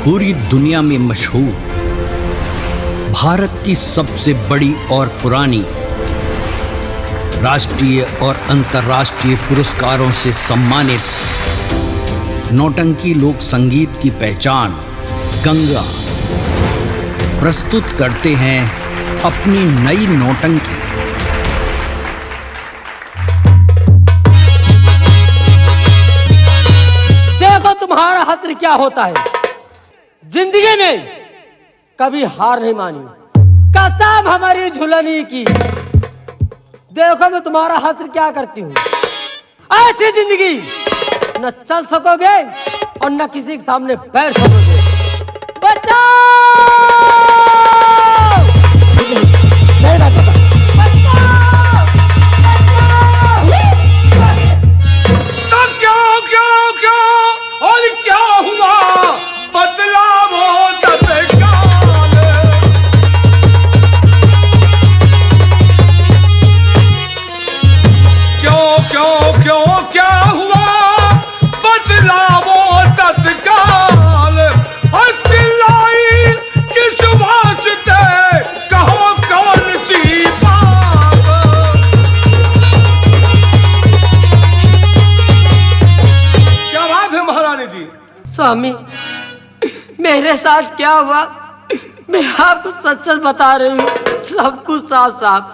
पूरी दुनिया में मशहूर, भारत की सबसे बड़ी और पुरानी, राष्ट्रीय और अंतर्राष्ट्रीय पुरस्कारों से सम्मानित नौटंकी लोक संगीत की पहचान गंगा प्रस्तुत करते हैं अपनी नई नौटंकी। देखो तुम्हारा हश्र क्या होता है। जिंदगी में कभी हार नहीं मानी, कसम हमारी झुलनी की। देखो मैं तुम्हारा हश्र क्या करती हूँ। ऐसी जिंदगी न चल सकोगे और न किसी के सामने बैठ सकोगे। बचाओ! नहीं रखा। बचाओ! तो क्या और क्या हुआ? बदलावो तत्काल। क्यों क्या हुआ? बदलावो तत्काल। और चिल्लाई किस वास्ते, कहो कौन सी बात? क्या बात है महारानी जी? स्वामी, मेरे साथ क्या हुआ मैं आपको सच सच बता रही हूँ, सब कुछ साफ साफ।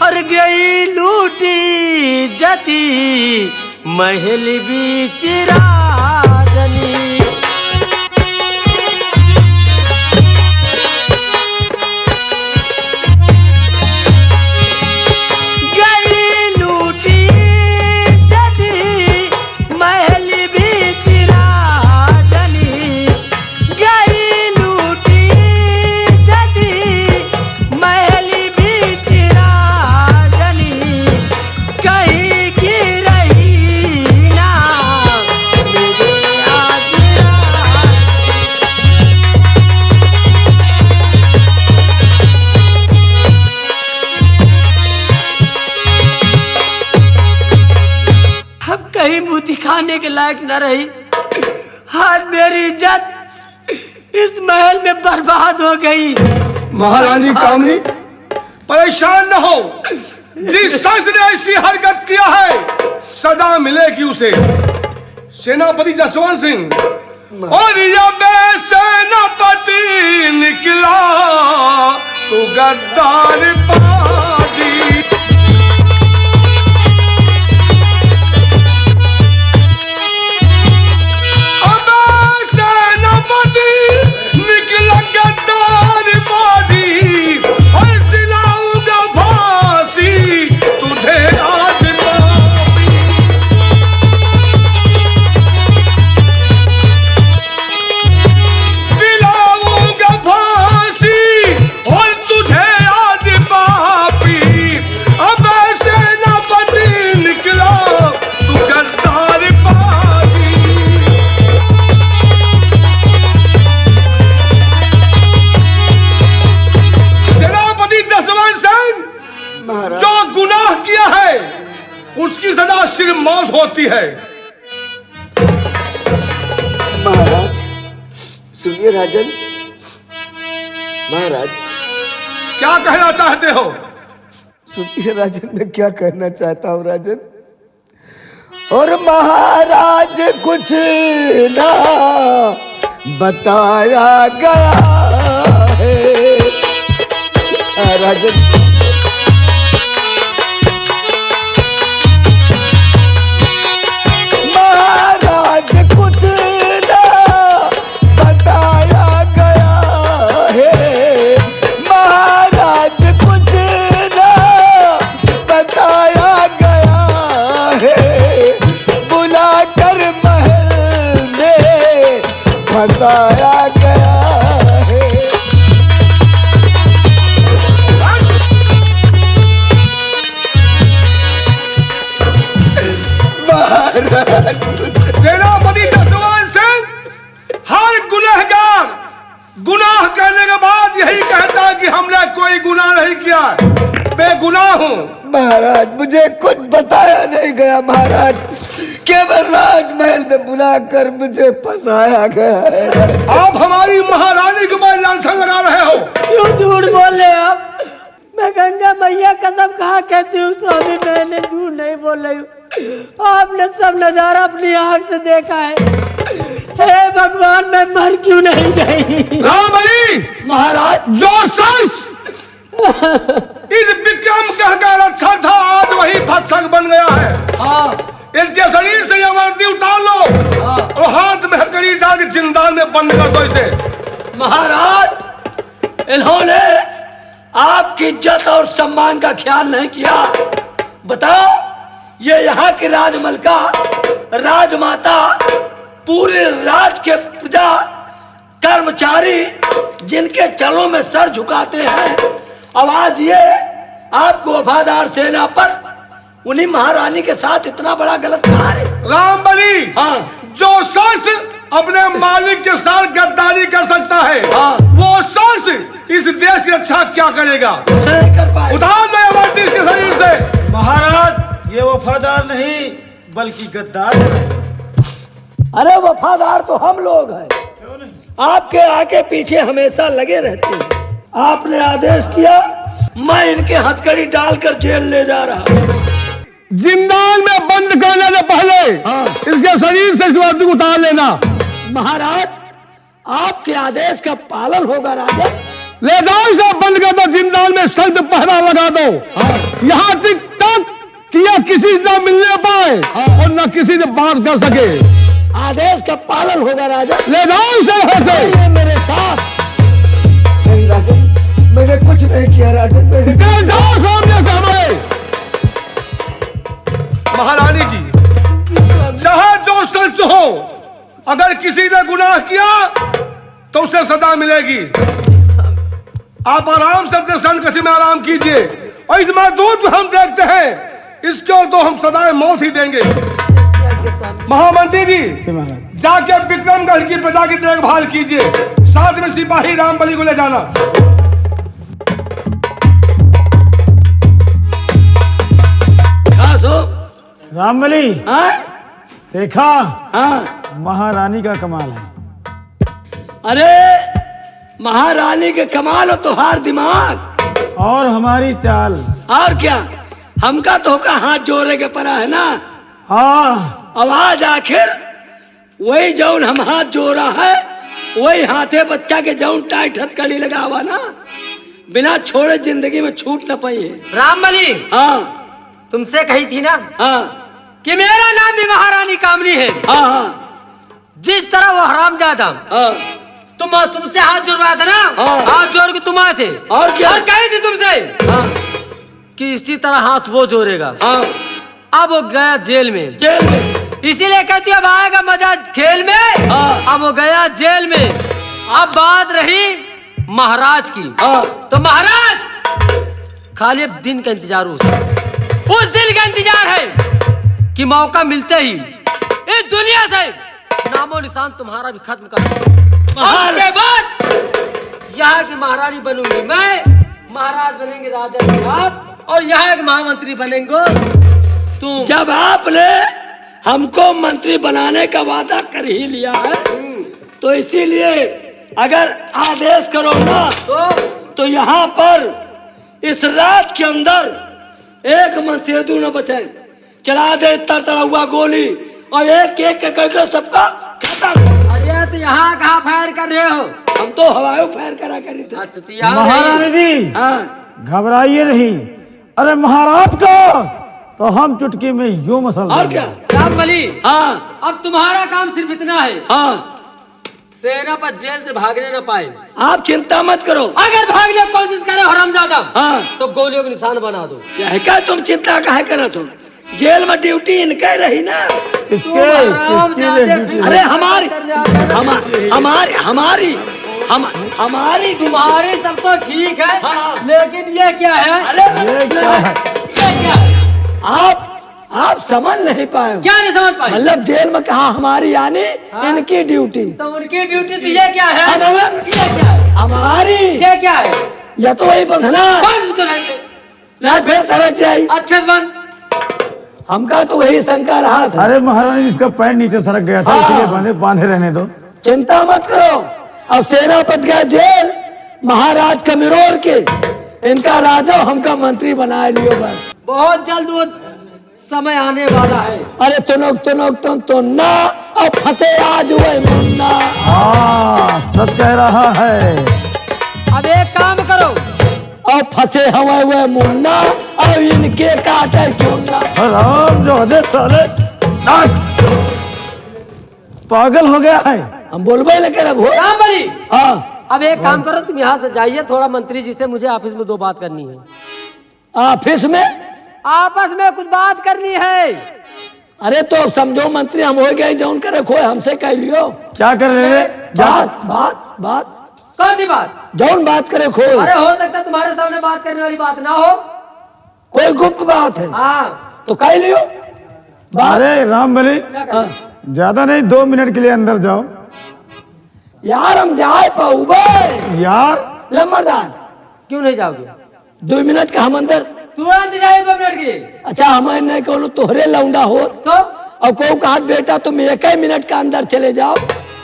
हर गई लूटी जती महल बीच राजनी। गई लूटी जती महल बीच राजनी। गई लूटी जती महल बीच राजनी। कहीं की रही ना मेरे आज अब कहीं मुंह दिखाने के लायक न रही। आज मेरी इज्जत इस महल में बर्बाद हो गई। महारानी कामनी, परेशान न हो। जिस शख्स ने ऐसी हरकत किया है सदा मिलेगी उसे। सेनापति जसवंत सिंह। और जब सेनापति निकला तो गद्दार पाजी। निकला गद्दार बाजी और दिलाऊंगा फांसी तुझे आज पापी। दिलाऊंगा फांसी और तुझे आज पापी। अब ऐसे न पति निकला तू गद्दार बाजी। जसवंत सिंह, जो गुनाह किया है उसकी सजा सिर्फ मौत होती है। महाराज सुनिए। राजन, महाराज क्या कहना चाहते हो? सुनिए राजन, मैं क्या कहना चाहता हूँ राजन। और महाराज कुछ ना बताया गया है। राजन, महाराज कुछ ना बताया गया है। महाराज कुछ ना बताया गया है। बुलाकर महल में फंसाया गया है। सेनापति जसवंत सिंह हर गुनहगार गुनाह करने के बाद यही कहता है कि हमने कोई गुनाह नहीं किया, बेगुनाह हूँ। महाराज मुझे कुछ बताया नहीं गया महाराज। केवल राजमहल में बुलाकर मुझे फंसाया गया है राजन। आप हमारी महारानी के ऊपर लांछन लगा रहे हो। क्यों झूठ बोल रहे हो आप? मैं गंगा मैया कसम कहा कहती हूँ स्वामी, मैंने झूठ नहीं बोल रही हूँ। आपने सब नजारा अपनी आंख से देखा है। हे भगवान, मैं मर क्यों नहीं गई? रामबली महाराज, जो शख्स इस विक्रम कहकर अच्छा था, आज वही भक्षक बन गया है। इसके शरीर से यह वर्दी उतार लो और हाथ में हथकड़ी डाल के जिंदान में बंद कर दो इसे। महाराज, इन्होंने आपकी इज्जत और सम्मान का ख्याल नहीं किया। बताओ, ये यहाँ की राजमलका, राजमाता, पूरे राज के प्रजा कर्मचारी जिनके चरणों में सर झुकाते हैं, अब आज ये आपको वफादार सेना पर उन्हीं महारानी के साथ इतना बड़ा गलत कार्य। रामबली, हाँ। जो शख्स अपने मालिक के साथ गद्दारी कर सकता है, हाँ। वो शख्स इस देश की रक्षा क्या करेगा? कुछ नहीं कर पाए। उतार ले वर्दी इसके शरीर से। महाराज, ये वफादार नहीं बल्कि गद्दार है। अरे वफादार तो हम लोग हैं, आपके आगे पीछे हमेशा लगे रहते हैं। आपने आदेश किया, मैं इनके हथकड़ी डालकर जेल ले जा रहा हूं। जिंदान में बंद करने से पहले इसके शरीर से इस वर्दी को उतार लेना। महाराज, आपके आदेश का पालन होगा राजा। ले जाओ इसे, बंद कर दो, जिंदान में सख्त पहरा लगा दो। यहाँ तक कि यह किसी से न मिलने पाए और न किसी से बात कर सके। आदेश का पालन होगा राजा। ले जाओ इसे यहाँ से। ये मेरे साथ। नहीं राजन, मैंने कुछ नहीं किया राजन, मैंने ले जाओ सामने से हमारे। महारानी जी, चाहे जो सच हो, अगर किसी ने गुनाह किया तो उसे सजा मिलेगी। आप आराम से अपने सनकसी में आराम कीजिए और इस मजदूर को हम देखते हैं, इसको तो हम सदाए मौत ही देंगे। महामंत्री जी, जाके विक्रमगढ़ की प्रजा की देखभाल कीजिए, साथ में सिपाही रामबली को ले जाना। रामबली, हाँ? देखा, हाँ। महारानी का कमाल है। अरे महारानी के कमाल हो तुहार दिमाग और हमारी चाल। और क्या, हमका तो का हाथ जोड़े के परा है ना। हाँ, अब आज आखिर वही जौन हम हाथ जोड़ा है, वही हाथे बच्चा के जौन टाइट हथकड़ी लगा हुआ ना, बिना छोड़े जिंदगी में छूट न पाई है। रामबली, हाँ तुमसे कही थी ना हाँ कि मेरा नाम भी महारानी कामनी है। हाँ हाँ जिस तरह वो हरामजादा हाँ। तुमसे हाथ जुड़वाया था ना, हाँ। हाथ जोड़ के तुम आए थे। और क्या? और कही थी तुमसे हाँ कि इसी तरह हाथ वो जोड़ेगा। हाँ। अब वो गया जेल में। जेल में? इसीलिए कहती अब आएगा मजा खेल में। हाँ। अब वो गया जेल में। अब बात रही महाराज की। हाँ। तो महाराज खाली अब दिन का इंतजार, उस दिन का इंतजार है कि मौका मिलते ही इस दुनिया से नामो निशान तुम्हारा भी खत्म कर दूं। उसके बाद यहाँ की महारानी बनूंगी मैं, महाराज बनेंगे राजा जी आप, और यहाँ के महामंत्री बनेंगे तुम। जब आपने हमको मंत्री बनाने का वादा कर ही लिया है, तो इसीलिए अगर आदेश करो ना तो यहाँ पर इस राज के अंदर एक मनसेदू न बचे। चला दे तड़तड़ा हुआ गोली और एक एक के करके सबका खत्म। अरे तो यहाँ कहाँ फायर कर रहे हो? हम तो हवाई फायर करा करी थे। तो यहाँ महारानी जी, हाँ। घबराइए नहीं। अरे महाराज को तो हम चुटकी में यूं मसल और देंगे। क्या? रामबली, हाँ अब तुम्हारा काम सिर्फ इतना है, हाँ। सेना पर जेल से भागने न पाए। आप चिंता मत करो। अगर भागने की कोशिश करे हरामजादा, हाँ। तो गोलियों के निशान बना दो। यह क्या तुम चिंता काहे करत हो? जेल में ड्यूटी इनके रही ना। किसके अरे हमारी तुम्हारी सब तो ठीक है, हाँ। लेकिन ये क्या है? अरे ये क्या है? ये क्या है? आप समझ नहीं पाए। क्या नहीं समझ पाए? मतलब जेल में कहा हमारी यानी इनकी ड्यूटी। तो उनकी ड्यूटी तो ये क्या है? अब ये क्या है? हमारी ये क्या है? या तो वही बंधना बंद उसको नहीं से। ना फिर सरक जाए। अच्छे से बंद। हमका तो वही शंका रहा था। अरे महारानी इसका पैर नीचे सरक गया था, हाँ। इसलिए बांधे बांधे रहने दो। चिंता मत करो, अब सेनापति गया जेल, महाराज कमिरोर के इनका राजा हमका मंत्री बना लियो बस। बहुत जल्द वो समय आने वाला है। अरे तुनक तो ना, अब फंसे आज हुए मुन्ना। हाँ सच कह रहा है। अब एक काम करो, अब फंसे हुए मुन्ना, अब इनके काटे चुनना। राम जो दे साले पागल हो गया है। हम बोलबे लेकिन अब हो। राम बली, हाँ अब एक काम करो, तुम यहाँ से जाइए, थोड़ा मंत्री जी से मुझे ऑफिस में 2 बात करनी है। ऑफिस में? आपस में कुछ बात करनी है। अरे तो अब समझो मंत्री हम हो गए, जौन करे खोए हमसे कह लियो। क्या कर रहे? बात कौन सी बात? जौन बात करे खोए। अरे हो सकता है तुम्हारे सामने बात करने वाली बात ना हो, कोई गुप्त बात है हाँ तो कह लियो बात। अरे राम बली हाँ। ज्यादा नहीं, 2 मिनट के लिए अंदर जाओ। यार हम जाए पाऊबे यार लम्बादार, क्यों नहीं जाओगे? 2 मिनट का हम अंदर। तुरंत जाइए 2 मिनट के लिए। अच्छा हमें नहीं कहलो तोहरे लौंडा हो तो और को कहा बेटा तुम 1 मिनट का अंदर चले जाओ,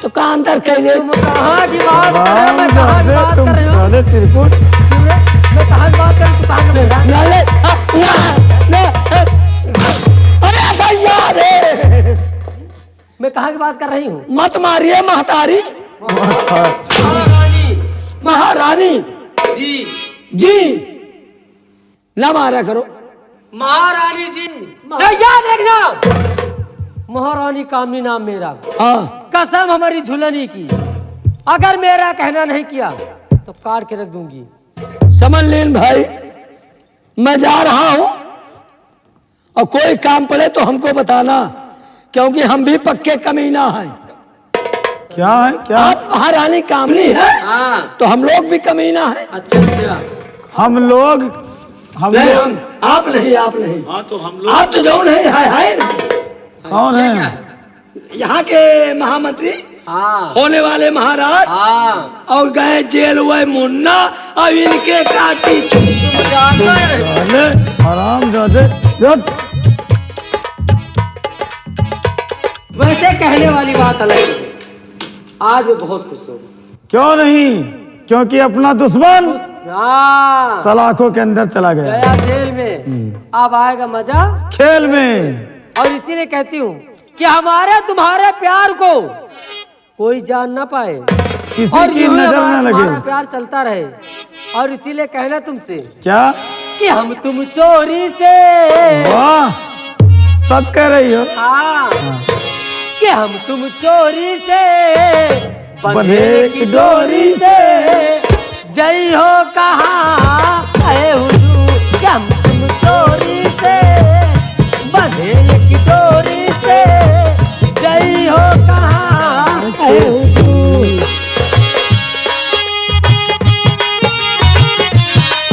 तो कहा अंदर कह ले। तुम कहाँ की बात कर रहे हो? मैं राम कहाँ की जो बात दे, कर रहे तुम हो? साले त्रिकुट। क्यों रे? मैं कहाँ की बात कर रहा हूँ? तू कहाँ का बोल रहा है? नाले अरे भैया रे, मैं कहाँ की बात कर रही हूँ? मत मारिए महतारी। महारानी महारानी जी, जी ना मारा करो। महारानी जी, याद देखना, महारानी कामनी नाम मेरा। हाँ कसम हमारी झुलनी की, अगर मेरा कहना नहीं किया तो काट के रख दूंगी। समझ लेन भाई, मैं जा रहा हूं और कोई काम पड़े तो हमको बताना, क्योंकि हम भी पक्के कमीना हैं। क्या है क्या? आप महारानी कामनी है हाँ, तो हम लोग भी कमीना है। अच्छा अच्छा। हम लोग नहीं हम, आप नहीं हाँ तो हम लोग आप तो जो नहीं है ना कौन ये है? क्या है? यहाँ के महामंत्री हाँ होने वाले महाराज, हाँ, और गए जेल हुए मुन्ना, और इनके काटी चुन। तुम जानते हो? साले आराम जो दे। वैसे कहने वाली बात अलग है। आज मैं बहुत खुश हूँ। क्यों नहीं? क्योंकि अपना दुश्मन हाँ, सलाखों के अंदर चला गया गया जेल में, अब आएगा मजा। खेल में। और इसीलिए कहती हूँ कि हमारे तुम्हारे प्यार को कोई जान ना पाए किसी और की यूं ही नजर हमारा ना तुम्हारा लगे। प्यार चलता रहे। और इसीलिए कहना तुमसे क्या? कि हम तुम चोरी से, वाह सच कह रही हो। हाँ, कि हम तुम चोरी से बंधे की डोरी से जई हो कहाँ ऐ हुजूर, कि हम तुम चोरी से बंधे की डोरी से जई हो कहाँ ऐ हुजूर।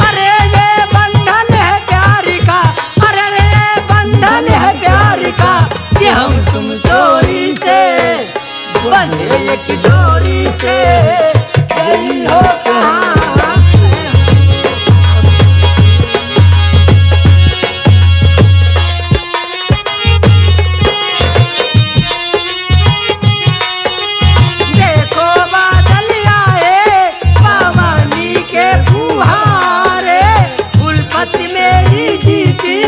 अरे ये बंधन है प्यार का, अरे ये बंधन है प्यार का, कि हम तुम चोरी से बंधे एक डोरी से गई हो कहाँ। देखो बादल आए पावानी के फुहारे, उल्फत मेरी जीती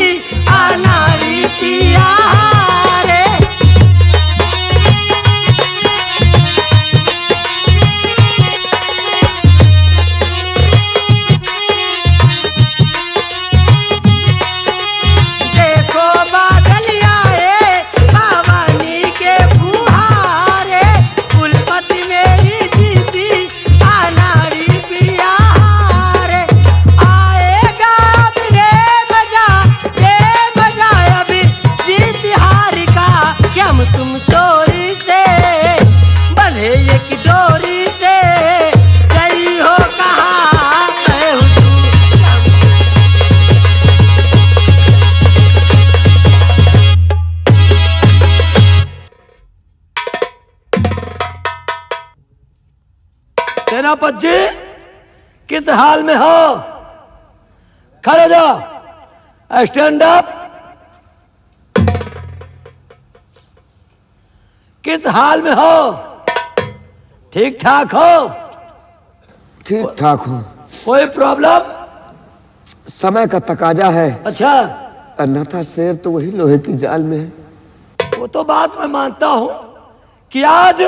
अनाड़ी पिया रे। देखो बादल आए पावानी के फुहारे, उल्फत मेरी जीती अनाड़ी पिया रे। आएगा अब ये मजा अभी जीत हार का, कि हम तुम चोरी से बंधे एक डोरी से गई हो कहाँ ऐ हुजूर। सेनापति जी किस हाल में हो? खड़े रहो, स्टैंड अप। किस हाल में हो? ठीक ठाक हो? ठीक ठाक हूँ। कोई प्रॉब्लम? समय का तकाजा है, अच्छा, अन्यथा शेर तो वही लोहे की जाल में है। वो तो बात मैं मानता हूं कि आज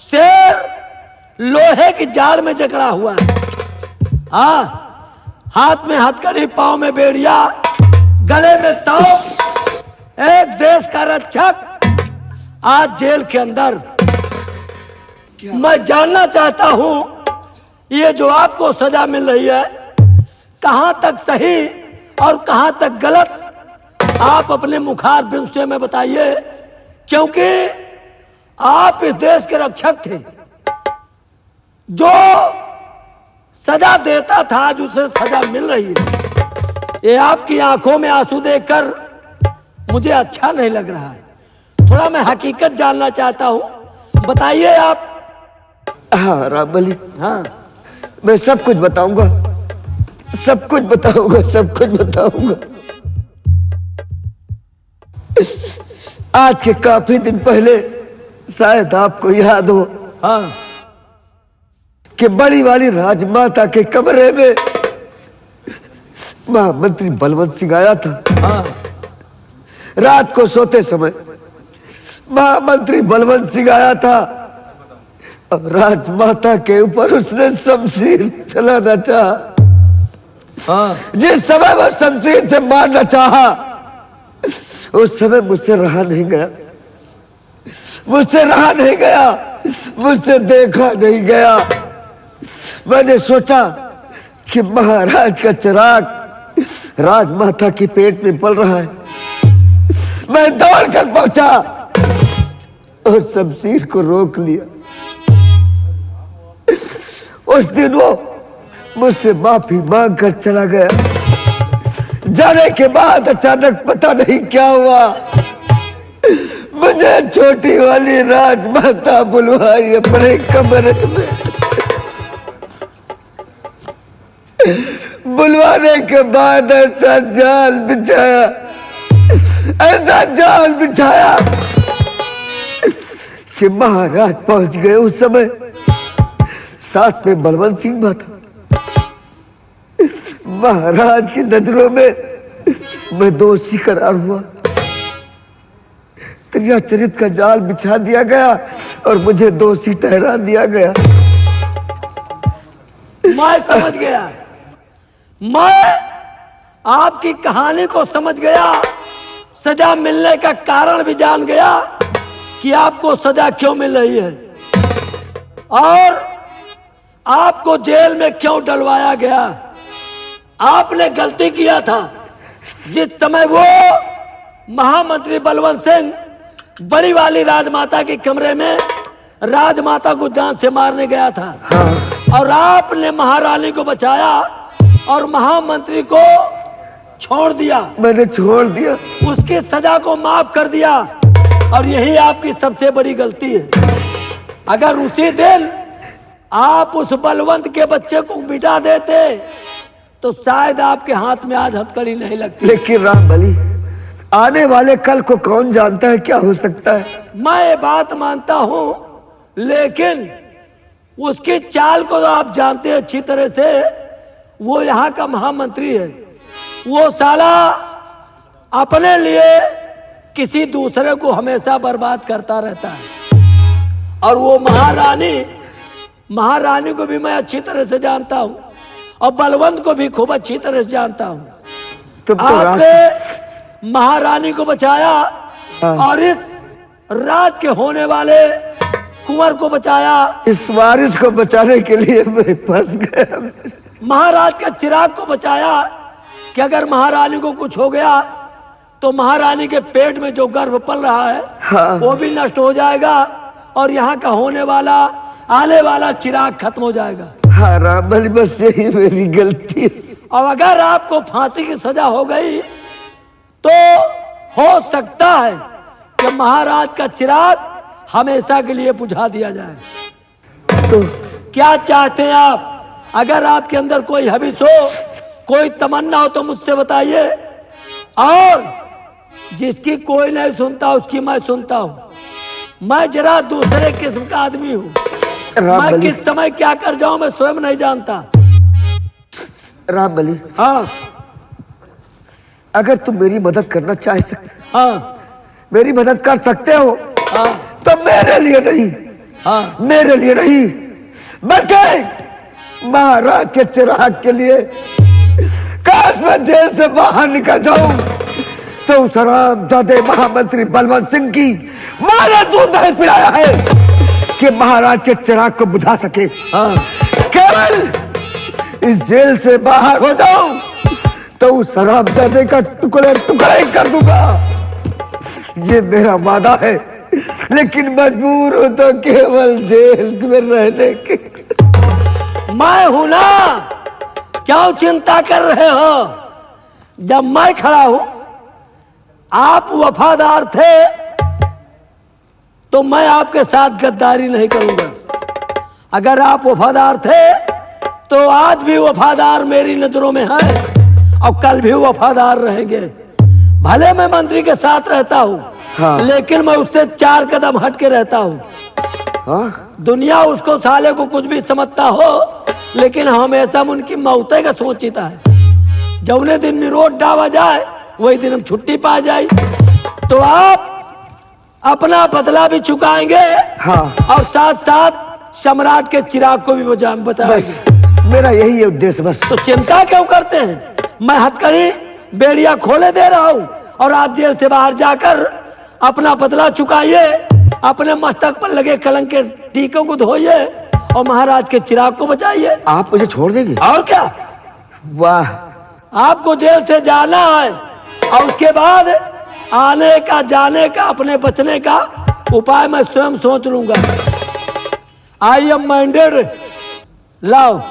शेर लोहे की जाल में जकड़ा हुआ है। हाँ, हाथ में हथकड़ी, पांव में बेड़िया, गले में तोप, एक देश का रक्षक आज जेल के अंदर। मैं जानना चाहता हूं ये जो आपको सजा मिल रही है कहां तक सही और कहां तक गलत, आप अपने मुखार बिंद से में बताइए, क्योंकि आप इस देश के रक्षक थे। जो सजा देता था आज उसे सजा मिल रही है। ये आपकी आंखों में आंसू देखकर मुझे अच्छा नहीं लग रहा है। थोड़ा मैं हकीकत जानना चाहता हूं, बताइए आप। हाँ रामबली, हाँ, मैं सब कुछ बताऊंगा, सब कुछ बताऊंगा, सब कुछ बताऊंगा। आज के काफी दिन पहले शायद आपको याद हो हाँ, कि बड़ी वाली राजमाता के कमरे में महामंत्री बलवंत सिंह आया था। हाँ, रात को सोते समय महामंत्री बलवंत सिंह आया था और राजमाता के ऊपर उसने शमशीर चलाना चाहा। हाँ, जिस समय वो शमशीर से मारना चाहा उस समय मुझसे रहा नहीं गया, मुझसे रहा नहीं गया, मुझसे देखा नहीं गया। मैंने सोचा कि महाराज का चिराग राजमाता के पेट में पल रहा है। मैं दौड़कर पहुंचा और शमशीर को रोक लिया। उस दिन वो मुझसे माफी मांग कर चला गया। जाने के बाद अचानक पता नहीं क्या हुआ, मुझे छोटी वाली राजमाता बुलवाई अपने कमरे में। बुलवाने के बाद ऐसा जाल बिछाया, ऐसा जाल बिछाया कि महाराज पहुंच गए। उस समय साथ में बलवंत सिंह भी था। महाराज की नजरों में मैं दोषी करार हुआ। त्रियाचरित का जाल बिछा दिया गया और मुझे दोषी ठहरा दिया गया। मैं समझ गया, मैं आपकी कहानी को समझ गया, सजा मिलने का कारण भी जान गया कि आपको सजा क्यों मिल रही है और आपको जेल में क्यों डलवाया गया। आपने गलती किया था। जिस समय वो महामंत्री बलवंत सिंह बड़ी वाली राजमाता के कमरे में राजमाता को जान से मारने गया था, और आपने महारानी को बचाया और महामंत्री को छोड़ दिया। मैंने छोड़ दिया, उसकी सजा को माफ कर दिया, और यही आपकी सबसे बड़ी गलती है। अगर उसी दिन आप उस बलवंत के बच्चे को मिटा देते तो शायद आपके हाथ में आज हथकड़ी नहीं लगती। लेकिन रामबली, आने वाले कल को कौन जानता है क्या हो सकता है। मैं ये बात मानता हूं, लेकिन उसकी चाल को आप जानते हैं अच्छी तरह से। वो यहाँ का महामंत्री है। वो साला अपने लिए किसी दूसरे को हमेशा बर्बाद करता रहता है। और वो महारानी को भी मैं अच्छी तरह से जानता हूं, और बलवंत को भी खूब अच्छी तरह से जानता हूं। तुम तो आपने महारानी को बचाया और इस राज के होने वाले कुंवर को बचाया। इस वारिस को बचाने के लिए मैं फंस गया। महाराज का चिराग को बचाया कि अगर महारानी को कुछ हो गया तो महारानी के पेट में जो गर्भ पल रहा है वो भी नष्ट हो जाएगा, और यहाँ का होने वाला आने वाला चिराग खत्म हो जाएगा। हाँ रामबली, बस यही मेरी गलती है। और अगर आपको फांसी की सजा हो गई तो हो सकता है कि महाराज का चिराग हमेशा के लिए बुझा दिया जाए। तो क्या चाहते हैं आप? अगर आपके अंदर कोई हविस हो, कोई तमन्ना हो तो मुझसे बताइए, और जिसकी कोई नहीं सुनता उसकी मैं सुनता हूं। मैं जरा दूसरे किस्म का आदमी हूँ। राम मैं बलि, किस समय क्या कर जाऊं मैं स्वयं नहीं जानता। राम बलि, हाँ अगर तुम मेरी मदद करना चाह सकते, हाँ मेरी मदद कर सकते हो, हाँ तो मेरे लिए नहीं, हाँ मेरे लिए नहीं, बल्कि महाराज के चिराग के लिए। काश मैं जेल से बाहर निकल जाऊं तो उस हरामजादे महामंत्री बलवंत सिंह की मां ने दूध नहीं पिलाया है कि महाराज के चिराग को बुझा सके। हाँ केवल इस जेल से बाहर हो जाऊं तो उस हरामजादे का टुकड़े टुकड़े कर दूंगा, ये मेरा वादा है। लेकिन मजबूर हूं तो केवल जेल में रहने के। मैं हूं ना, क्यों चिंता कर रहे हो? जब मैं खड़ा हूं, आप वफादार थे तो मैं आपके साथ गद्दारी नहीं करूंगा। अगर आप वफादार थे तो आज भी वफादार मेरी नजरों में है और कल भी वफादार रहेंगे। भले मैं मंत्री के साथ रहता हूं, हाँ। लेकिन मैं उससे 4 कदम हट के रहता हूं। हाँ? दुनिया उसको साले को कुछ भी समझता हो, लेकिन हमेशा उनकी मौते का सोचता है। जब उन्हें दिन निरोध डावा जाए वही दिन हम छुट्टी पा जाए। तो आप अपना बदला भी चुकाएंगे, हाँ। और साथ साथ सम्राट के चिराग को भी बताएंगे। बस मेरा यही है उद्देश्य, बस। तो चिंता क्यों करते हैं? मैं हथकड़ी बेड़िया खोले दे रहा हूं और आप जेल से बाहर जाकर अपना बदला चुकाइए, अपने मस्तक पर लगे कलंक के टीकों को धोइए और महाराज के चिराग को बचाइए। आप मुझे छोड़ देंगे? और क्या, वाह, आपको जेल से जाना है और उसके बाद आने का, जाने का, अपने बचने का उपाय मैं स्वयं सोच लूंगा। I am minded. लाओ।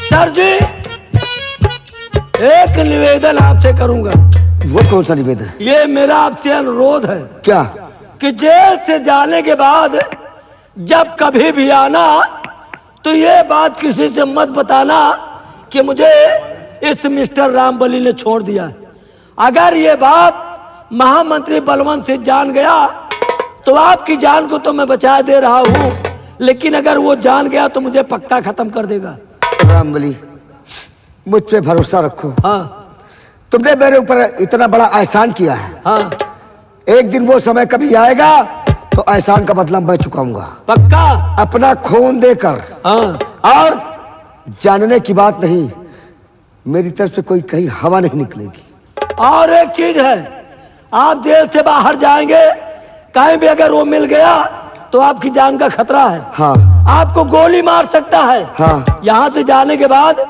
सर जी, एक निवेदन आपसे करूंगा। वो कौन सा निवेदन? ये मेरा आपसे अनुरोध है क्या? कि जेल से जाने के बाद जब कभी भी आना तो ये बात किसी से मत बताना कि मुझे इस मिस्टर रामबली ने छोड़ दिया। अगर ये बात महामंत्री बलवंत सिंह जान गया तो आपकी जान को तो मैं बचा दे रहा हूं, लेकिन अगर वो जान गया तो मुझे पक्का खत्म कर देगा। रामबली, मुझ पे भरोसा रखो। हाँ तुमने मेरे ऊपर इतना बड़ा एहसान किया है। हाँ, एक दिन वो समय कभी आएगा तो एहसान का बदला मैं चुकाऊंगा, पक्का। अपना खून देकर। हाँ, और जानने की बात नहीं, मेरी तरफ से कोई कहीं हवा नहीं निकलेगी। और एक चीज है, आप जेल से बाहर जाएंगे, कहीं भी अगर वो मिल गया तो आपकी जान का खतरा है। हाँ। आपको गोली मार सकता है। हाँ। यहाँ से जाने के बाद,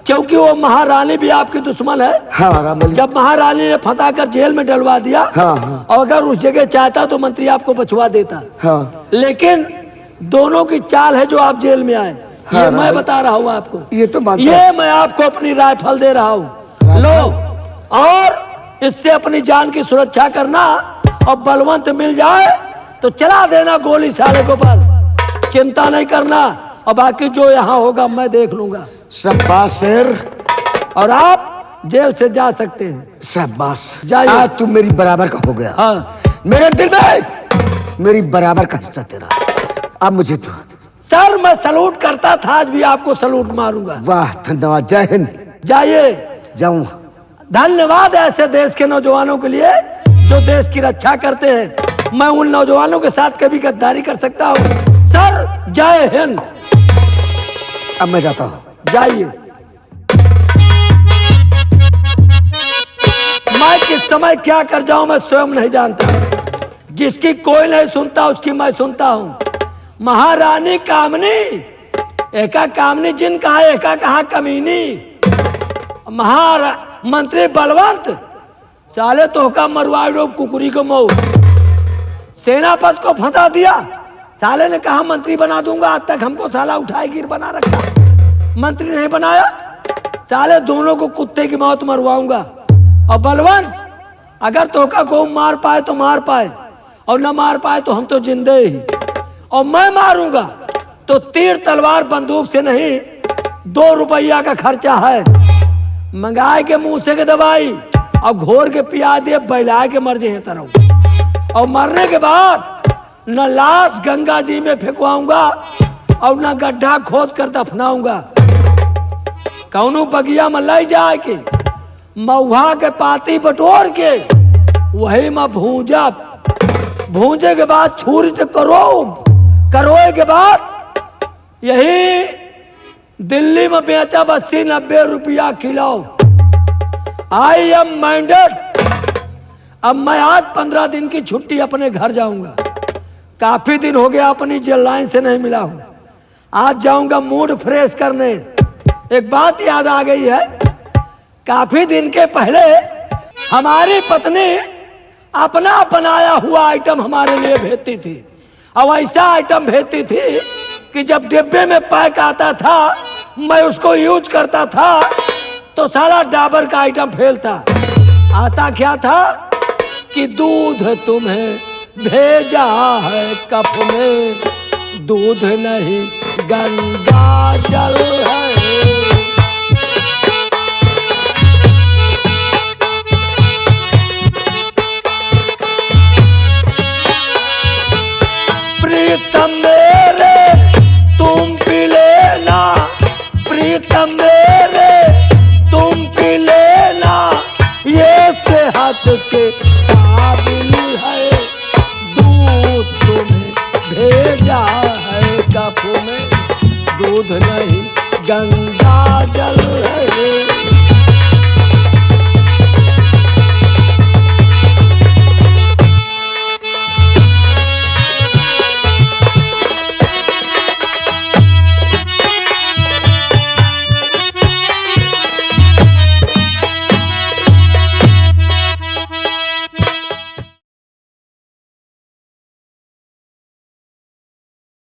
क्योंकि वो महारानी भी आपकी दुश्मन है। हाँ रामबली। जब महारानी ने फंसा कर जेल में डलवा दिया, हाँ, हाँ। और अगर उस जगह चाहता तो मंत्री आपको बचवा देता। हाँ। लेकिन दोनों की चाल है जो आप जेल में आए। हाँ, ये मैं रामबली। बता रहा हूँ आपको। ये तो मानता ये हूँ। मैं आपको अपनी राइफल दे रहा हूँ, लो। और इससे अपनी जान की सुरक्षा करना, और बलवंत मिल जाए तो चला देना गोली साले को पर। चिंता नहीं करना, और बाकी जो यहाँ होगा मैं देख लूंगा। शाबाश शेर। और आप जेल से जा सकते हैं। शाबाश, जाइए। आज तू मेरी बराबर का हो गया। हाँ। मेरे दिल में मेरी बराबर का हिस्सा तेरा। अब मुझे तू। सर, मैं सलूट करता था, आज भी आपको सलूट मारूंगा। वाह, धन्यवाद। जय हिंद। जाइए। जाऊं? धन्यवाद ऐसे देश के नौजवानों के लिए जो देश की रक्षा करते हैं। मैं उन नौजवानों के साथ कभी गद्दारी कर सकता हूँ? सर, जय हिंद। अब मैं जाता हूँ। जाइए। मैं किस समय क्या कर जाऊं मैं स्वयं नहीं जानता। जिसकी कोई नहीं सुनता उसकी मैं सुनता हूं। महारानी कामनी, एका कामनी जिन कहा, एका कहा कमीनी। मंत्री बलवंत, साले तो का मरवाड़ो कुकुरी को मऊ। सेनापति को फंसा दिया। साले ने कहा मंत्री बना दूंगा, आज तक हमको साला उठाए गिर बना रखा, मंत्री नहीं बनाया। साले दोनों को कुत्ते की मौत मरवाऊंगा। और बलवंत, अगर तोका को मार पाए तो मार पाए, और न मार पाए तो हम तो जिंदे ही। और मैं मारूंगा तो तीर तलवार बंदूक से नहीं, 2 रुपया का खर्चा है। मंगाए के मुंह से के दवाई और घोर के पिया दे, बैलाए के मर जे तरह। और मरने के बाद न लाश गंगा जी में फेंकवाऊंगा और न गड्ढा खोद कर दफनाऊंगा। कौनू बगिया में लाई जाए के महुआ के पाती बटोर के वही में भूंजब। भूंजे के बाद छुरी से करोए के बाद यही दिल्ली में बेचा 80-90 रुपया किलो। I am minded. अब मैं आज 15 दिन की छुट्टी अपने घर जाऊंगा। काफी दिन हो गया अपनी जेल लाइन से नहीं मिला हूं। आज जाऊंगा मूड फ्रेश करने। एक बात याद आ गई है, काफी दिन के पहले हमारी पत्नी अपना बनाया हुआ आइटम हमारे लिए भेजती थी। और ऐसा आइटम भेजती थी कि जब डिब्बे में पैक आता था मैं उसको यूज करता था तो सारा डाबर का आइटम फेलता। आता क्या था कि दूध तुम्हें भेजा है कप में, दूध नहीं गंगा जल है। प्रीतम मेरे तुम पी लेना, प्रीतम मेरे तुम पी लेना, ये सेहत के काबिल है। दूध तुम्हें भेजा है कप में, दूध नहीं गंगा जल